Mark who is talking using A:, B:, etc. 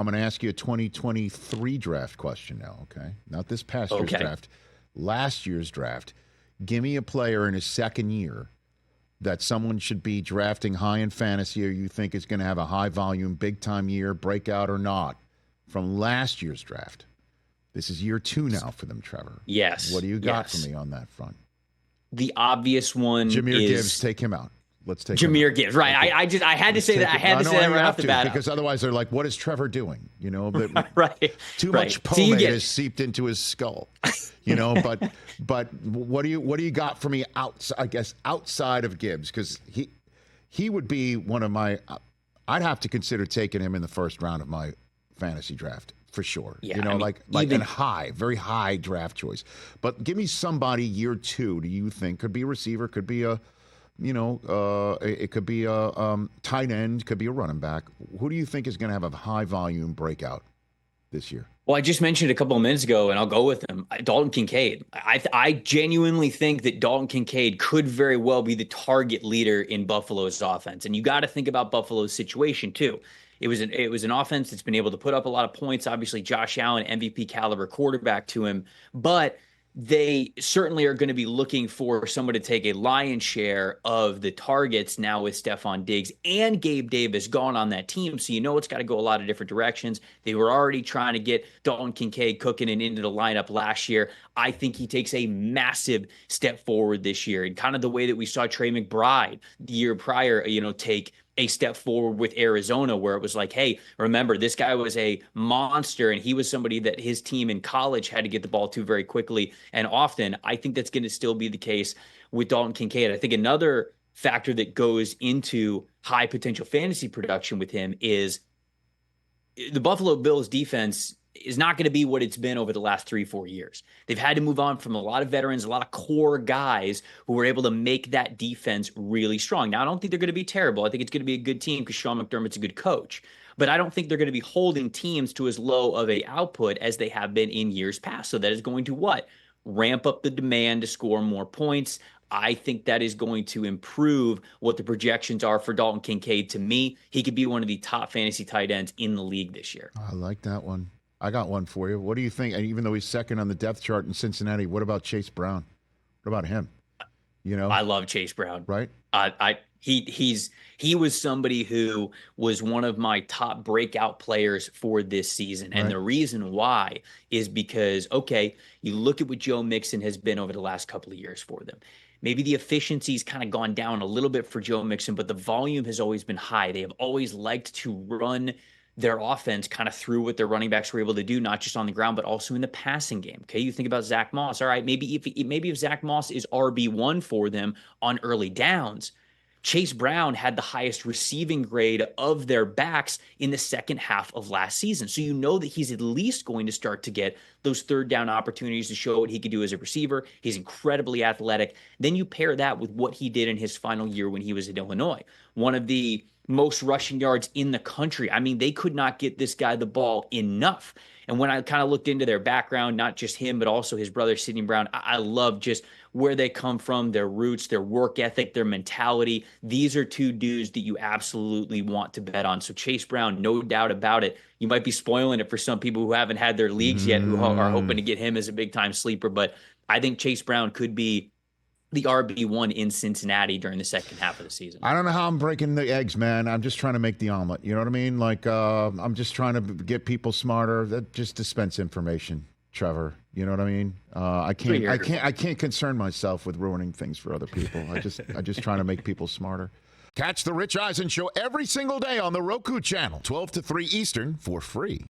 A: I'm going to ask you a 2023 draft question now, okay? Not this past year's draft. Last year's draft. Give me a player in his second year that someone should be drafting high in fantasy or you think is going to have a high-volume, big-time year, breakout or not, from last year's draft. This is year 2 now for them, Trevor.
B: Yes.
A: What do you got for me on that front?
B: The obvious one
A: Jameer
B: is
A: Gibbs. Take him out. Let's take
B: Jameer Gibbs. Right.
A: Okay.
B: I had to say that. I had to say that right off the bat.
A: Because otherwise they're like, what is Trevor doing? You know,
B: right.
A: Too much pomade is seeped into his skull. You know, but what do you got for me outside of Gibbs? Because he would be one of my. I'd have to consider taking him in the first round of my fantasy draft for sure. Yeah, you know, like even very high draft choice. But give me somebody year 2. Do you think could be a receiver? Could be a it could be a tight end, could be a running back. Who do you think is going to have a high volume breakout this year?
B: Well, I just mentioned a couple of minutes ago, and I'll go with him, Dalton Kincaid. I genuinely think that Dalton Kincaid could very well be the target leader in Buffalo's offense. And you got to think about Buffalo's situation too. It was an offense that's been able to put up a lot of points. Obviously, Josh Allen, MVP caliber quarterback to him, but they certainly are going to be looking for someone to take a lion's share of the targets now with Stephon Diggs and Gabe Davis gone on that team. So you know it's got to go a lot of different directions. They were already trying to get Dalton Kincaid cooking and into the lineup last year. I think he takes a massive step forward this year. And kind of the way that we saw Trey McBride the year prior, take a step forward with Arizona, where it was like, hey, remember, this guy was a monster and he was somebody that his team in college had to get the ball to very quickly and often. I think that's going to still be the case with Dalton Kincaid. I think another factor that goes into high potential fantasy production with him is the Buffalo Bills defense is not going to be what it's been over the last 3-4 years. They've had to move on from a lot of veterans, a lot of core guys who were able to make that defense really strong. Now, I don't think they're going to be terrible. I think it's going to be a good team because Sean McDermott's a good coach. But I don't think they're going to be holding teams to as low of a output as they have been in years past. So that is going to what? Ramp up the demand to score more points. I think that is going to improve what the projections are for Dalton Kincaid. To me, he could be one of the top fantasy tight ends in the league this year.
A: I like that one. I got one for you. What do you think? And even though he's second on the depth chart in Cincinnati, what about Chase Brown? What about him?
B: I love Chase Brown.
A: Right?
B: He was somebody who was one of my top breakout players for this season. And the reason why is because, you look at what Joe Mixon has been over the last couple of years for them. Maybe the efficiency's kind of gone down a little bit for Joe Mixon, but the volume has always been high. They have always liked to run their offense kind of through what their running backs were able to do, not just on the ground, but also in the passing game. Okay, you think about Zach Moss. All right, maybe if Zach Moss is RB1 for them on early downs, Chase Brown had the highest receiving grade of their backs in the second half of last season. So you know that he's at least going to start to get those third down opportunities to show what he could do as a receiver. He's incredibly athletic. Then you pair that with what he did in his final year when he was at Illinois. One of the most rushing yards in the country. I mean, they could not get this guy the ball enough. And when I kind of looked into their background, not just him, but also his brother, Sidney Brown, I love just where they come from, their roots, their work ethic, their mentality. These are two dudes that you absolutely want to bet on. So Chase Brown, no doubt about it. You might be spoiling it for some people who haven't had their leagues yet, who are hoping to get him as a big-time sleeper. But I think Chase Brown could be the RB1 in Cincinnati during the second half of the season.
A: I don't know how I'm breaking the eggs, man. I'm just trying to make the omelet. You know what I mean? Like, I'm just trying to get people smarter. That just dispense information, Trevor. You know what I mean? I can't concern myself with ruining things for other people. I just trying to make people smarter. Catch the Rich Eisen Show every single day on the Roku channel, 12 to 3 Eastern, for free.